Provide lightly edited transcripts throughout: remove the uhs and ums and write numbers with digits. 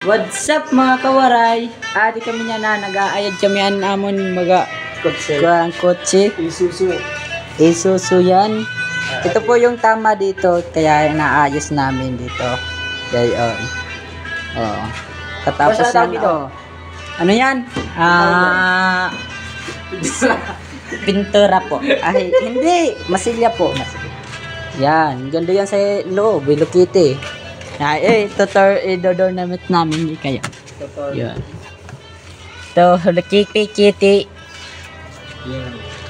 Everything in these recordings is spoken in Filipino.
What's up mga kawaray? Adi kami niya na nag-aayad kami amon mga kotse. Isuzu yan. Ito po yung tama dito kaya naayos namin dito. Gayon. Oh. Katapos yan ano yan? Pintura po. Ay, hindi. Masilya po. Yan. Ganda yan sa loob. Hello Kitty. Ay, idodornament namin ni kaya. Yan. Ito, Hello Kitty.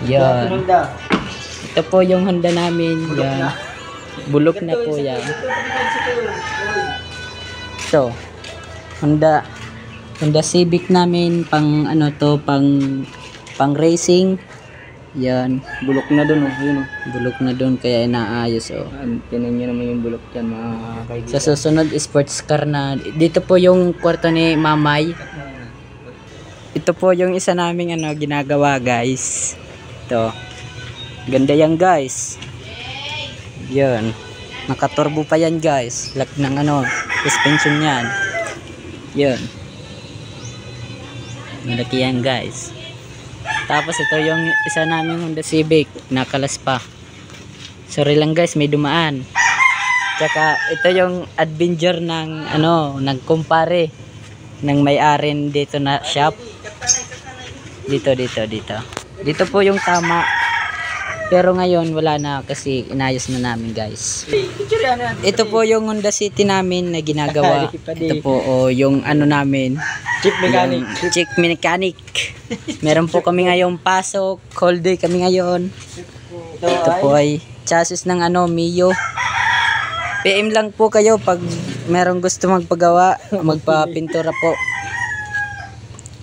Yan. Ito po yung Honda namin. Yan. Bulok na po yan. Ito. Honda Civic namin pang ano to, pang racing. Yan, bulok na doon yun bulok na doon kaya inaayos Tinan niyo naman yung bulok diyan mga kaibigan. Sa susunod sports car na. Dito po yung kwarto ni Mamay. Ito po yung isa naming ginagawa, guys. Ito. Ganda yan, guys. Yan. Nakaturbo pa yan, guys. Lak ng suspension yan. Yan. Malaki yan, guys. Tapos ito yung isa namin Honda Civic, nakalas pa. Sorry lang guys, may dumaan. Tsaka ito yung adventure ng nagkumpare ng may-ari dito na shop. Dito. Dito po yung tama. Pero ngayon wala na kasi inayos na namin, guys. Ito po yung Honda City namin na ginagawa. Ito po yung namin. Chick mechanic. Meron po kami ngayong pasok. Whole day kami ngayon. Ito po ay chassis ng Mio. PM lang po kayo pag merong gusto magpagawa, magpapintura po.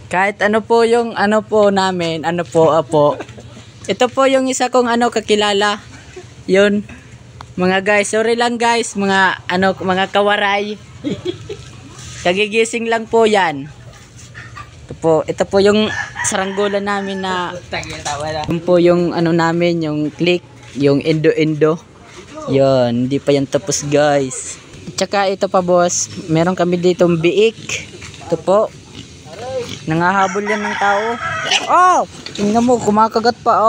Kahit po yung po namin, po. Ito po yung isa kong kakilala. Yun. Mga guys, sorry lang guys, mga kawaray. Kagigising lang po 'yan. Ito po yung saranggola namin na yun po yung namin, yung click, yung endo. Yun, hindi pa yan tapos guys. Tsaka ito pa boss, meron kami ditong biik. Ito po. Nangahabol yan ng tao. Oh! Tingnan mo, kumakagat pa.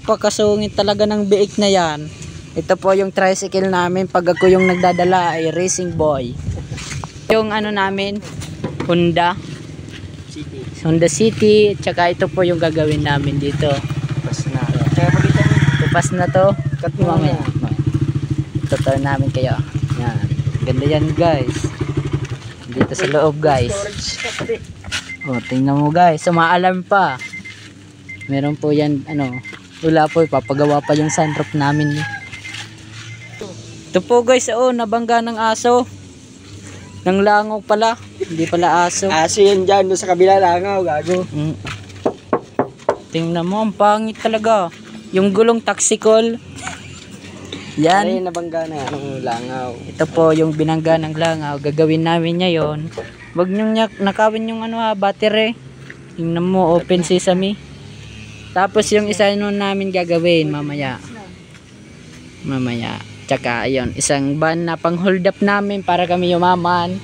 Pakasungit talaga ng biik na yan. Ito po yung tricycle namin pag ako yung nagdadala ay racing boy. Yung namin, Honda City. Tsaka ito po yung gagawin namin dito. Kupas na to. Mamaya. Tutor namin kayo. Yan. Ganda yan guys. Dito sa loob guys. Tingnan mo guys. Sumaalarm pa. Meron po yan wala po. Papagawa pa yung sunroof namin. Ito po guys. Nabangga ng aso. Nang langaw pala. Hindi pala aso. Aso yan dyan. Doon sa kabila langaw. Gago. Tingnan mo. Ang pangit talaga. Yung gulong taxicol. Yan. Ay, nabangga na langaw. Ito po yung binangga ng langaw. Gagawin namin ngayon. Wag nyong nakawin yung battery. Tingnan mo. Open sesame. Tapos yung isa namin gagawin mamaya. Tsaka ayun, isang van na pang hold up namin para kami yumaman.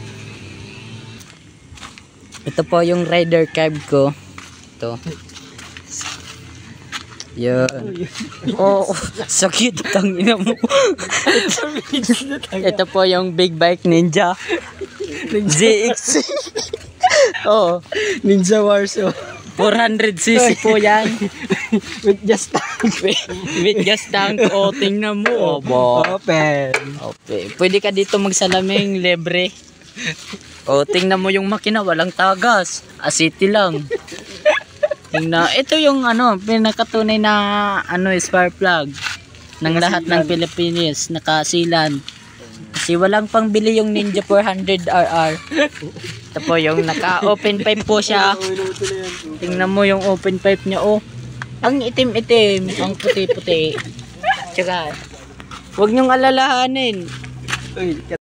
Ito po yung rider cab ko. Ito. Yun. Sakit tangina mo. Ito po yung big bike Ninja. ZX. Ninja Warso. 400cc po yan. With just tank. With just tank. Tingnan mo. Open. Pwede ka dito magsalaming libre. Tingnan mo yung makina. Walang tagas. Asiti lang. Tingnan. Ito yung pinakatunay na spark plug ng lahat ng Pilipinas. Nakasilan. Kasi walang pangbili yung Ninja 400RR. Ito po yung naka-open pipe po siya. Tingnan mo yung open pipe niya. Ang itim-itim. Ang puti-puti. Tsaka, huwag niyong alalahanin.